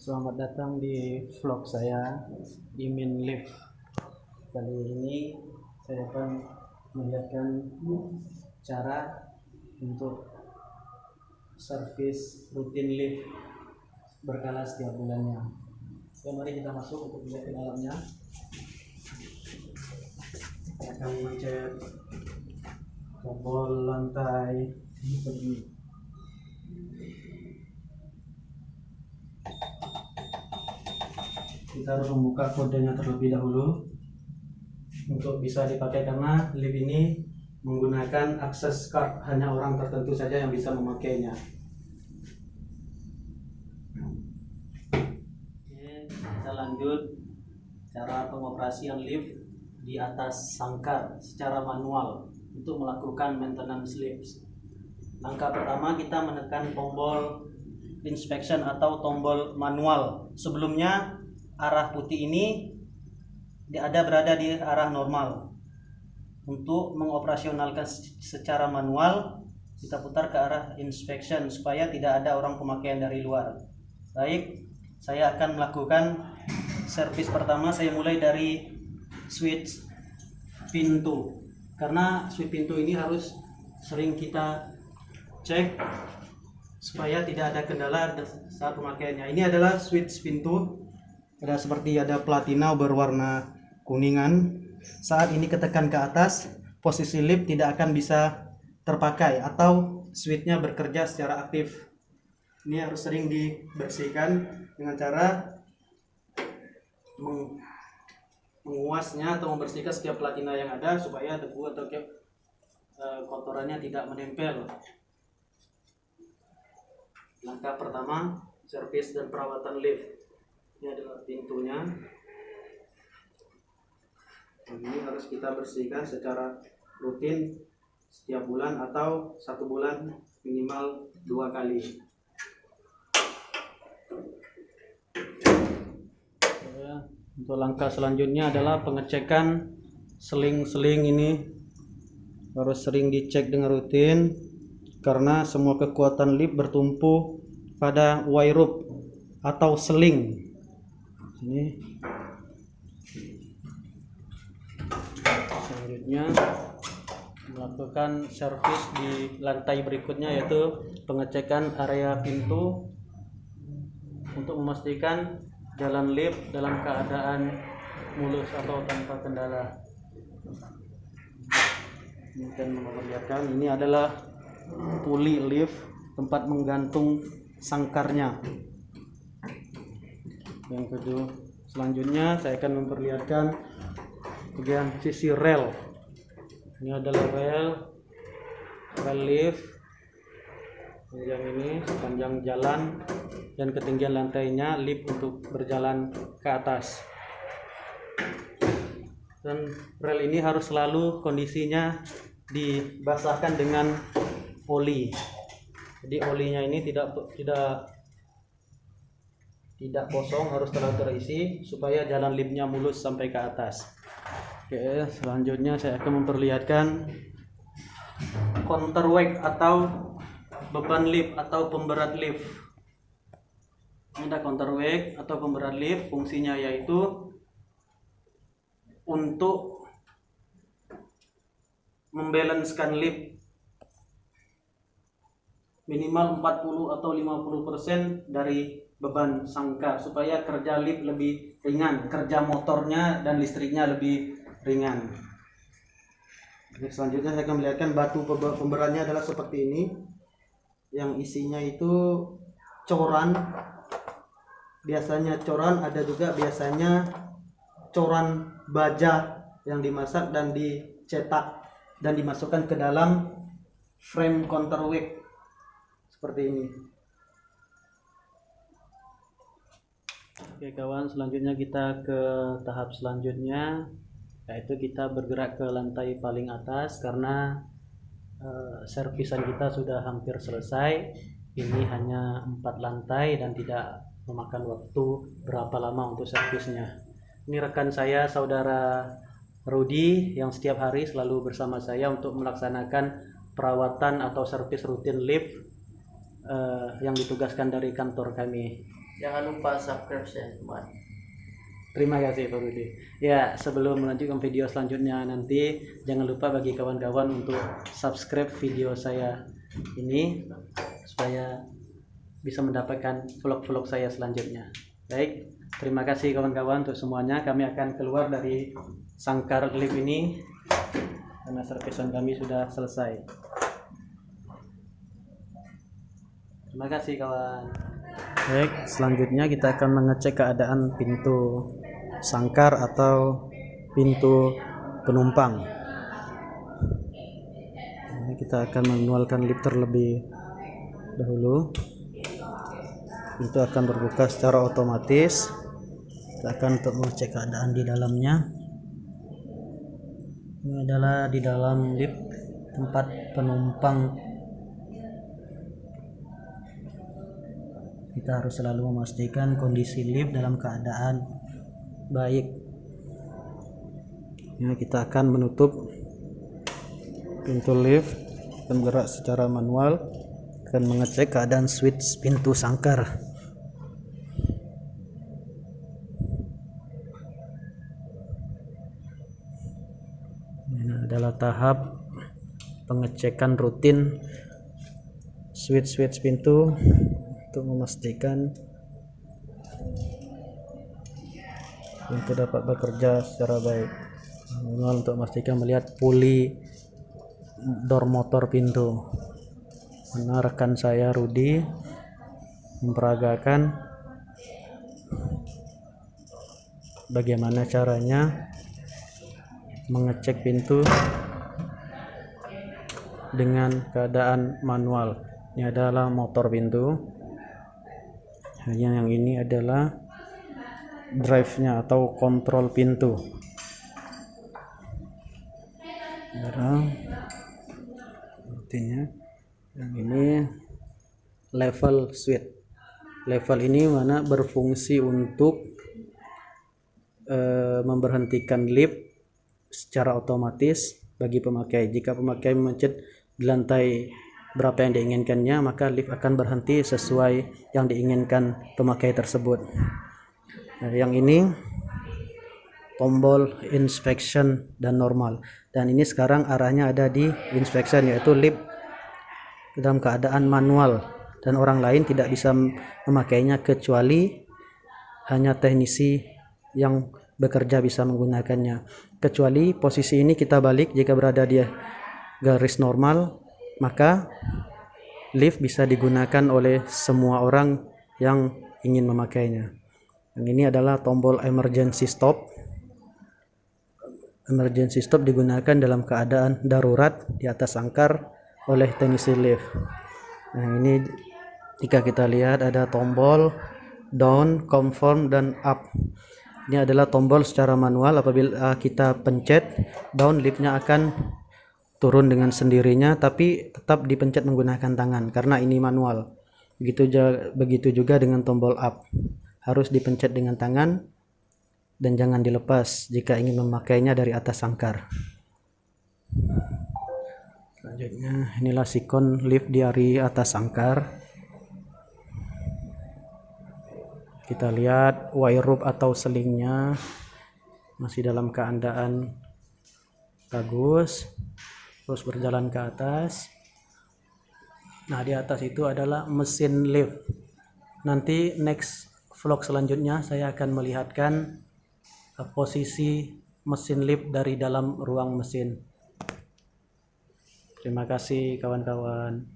Selamat datang di vlog saya, Imin Live. Kali ini saya akan melihatkan cara untuk servis rutin lift berkala setiap bulannya. Mari kita masuk untuk melihat ke dalamnya. Kita akan mencet tombol lantai begini. Kita harus membuka kodenya terlebih dahulu untuk bisa dipakai, karena lift ini menggunakan akses card, hanya orang tertentu saja yang bisa memakainya. Oke, kita lanjut cara pengoperasian lift di atas sangkar secara manual untuk melakukan maintenance lift. Langkah pertama, kita menekan tombol inspection atau tombol manual. Sebelumnya arah putih ini berada di arah normal. Untuk mengoperasionalkan secara manual, kita putar ke arah inspection supaya tidak ada orang pemakaian dari luar. Baik, saya akan melakukan servis pertama. Saya mulai dari switch pintu, karena switch pintu ini harus sering kita cek supaya tidak ada kendala saat pemakaiannya. Ini adalah switch pintu. Ada platina berwarna kuningan. Saat ini ketekan ke atas, posisi lift tidak akan bisa terpakai atau switchnya bekerja secara aktif. Ini harus sering dibersihkan dengan cara menguasnya atau membersihkan setiap platina yang ada supaya debu atau kotorannya tidak menempel. Langkah pertama, servis dan perawatan lift. Ini adalah pintunya. Ini harus kita bersihkan secara rutin setiap bulan atau 1 bulan minimal 2 kali. Untuk langkah selanjutnya adalah pengecekan seling-seling. Ini harus sering dicek dengan rutin karena semua kekuatan lift bertumpu pada wire rope atau seling. Ini selanjutnya melakukan servis di lantai berikutnya, yaitu pengecekan area pintu untuk memastikan jalan lift dalam keadaan mulus atau tanpa kendala. Mungkin memperlihatkan ini adalah puli lift, tempat menggantung sangkarnya. Yang kedua, selanjutnya saya akan memperlihatkan bagian sisi rel. Ini adalah rel lift yang ini sepanjang jalan dan ketinggian lantainya lift untuk berjalan ke atas. Dan rel ini harus selalu kondisinya dibasahkan dengan oli. Jadi olinya ini tidak kosong, harus terlalu terisi supaya jalan liftnya mulus sampai ke atas. Oke, selanjutnya saya akan memperlihatkan counterweight atau beban lift atau pemberat lift. Ini ada counterweight atau pemberat lift, fungsinya yaitu untuk membalancekan lift minimal 40 atau 50% dari beban sangkar supaya kerja lift lebih ringan, kerja motornya dan listriknya lebih ringan. Selanjutnya saya akan melihatkan batu pemberatnya adalah seperti ini, yang isinya itu coran. Biasanya coran, ada juga biasanya coran baja yang dimasak dan dicetak dan dimasukkan ke dalam frame counterweight seperti ini. Oke kawan, selanjutnya kita ke tahap selanjutnya, yaitu kita bergerak ke lantai paling atas karena servisan kita sudah hampir selesai. Ini hanya 4 lantai dan tidak memakan waktu berapa lama untuk servisnya. Ini rekan saya, saudara Rudi, yang setiap hari selalu bersama saya untuk melaksanakan perawatan atau servis rutin lift yang ditugaskan dari kantor kami. Jangan lupa subscribe ya teman. Terima kasih Pak Budi. Ya, sebelum melanjutkan video selanjutnya nanti, jangan lupa bagi kawan-kawan untuk subscribe video saya ini supaya bisa mendapatkan vlog-vlog saya selanjutnya. Baik, terima kasih kawan-kawan untuk semuanya. Kami akan keluar dari sangkar lift ini karena servisan kami sudah selesai. Terima kasih kawan. Baik, selanjutnya kita akan mengecek keadaan pintu sangkar atau pintu penumpang. Ini kita akan manualkan lift terlebih dahulu. Pintu akan terbuka secara otomatis. Kita akan untuk mengecek keadaan di dalamnya. Ini adalah di dalam lift tempat penumpang. Kita harus selalu memastikan kondisi lift dalam keadaan baik. Ya, kita akan menutup pintu lift dan bergerak secara manual, akan mengecek keadaan switch pintu sangkar. Ini adalah tahap pengecekan rutin switch pintu untuk memastikan pintu dapat bekerja secara baik. Manual untuk memastikan melihat puli door motor pintu. Mana rekan saya Rudi memperagakan bagaimana caranya mengecek pintu dengan keadaan manual. Ini adalah motor pintu. Hanya yang ini adalah drive-nya atau kontrol pintu. Artinya yang ini level switch. Level ini mana berfungsi untuk memberhentikan lift secara otomatis bagi pemakai. Jika pemakai memencet di lantai berapa yang diinginkannya, maka lift akan berhenti sesuai yang diinginkan pemakai tersebut. Nah, yang ini tombol inspection dan normal, dan ini sekarang arahnya ada di inspection, yaitu lift dalam keadaan manual dan orang lain tidak bisa memakainya kecuali hanya teknisi yang bekerja bisa menggunakannya. Kecuali posisi ini kita balik, jika berada di garis normal maka lift bisa digunakan oleh semua orang yang ingin memakainya. Yang ini adalah tombol emergency stop. Emergency stop digunakan dalam keadaan darurat di atas sangkar oleh teknisi lift. Nah, ini jika kita lihat ada tombol down, confirm, dan up. Ini adalah tombol secara manual. Apabila kita pencet down, liftnya akan turun dengan sendirinya, tapi tetap dipencet menggunakan tangan karena ini manual. Begitu juga dengan tombol up, harus dipencet dengan tangan dan jangan dilepas jika ingin memakainya dari atas sangkar. Selanjutnya, inilah sikon lift dari atas sangkar. Kita lihat wire rope atau selingnya masih dalam keadaan bagus. Terus berjalan ke atas. Nah, di atas itu adalah mesin lift. Nanti next vlog selanjutnya saya akan melihatkan posisi mesin lift dari dalam ruang mesin. Terima kasih kawan-kawan.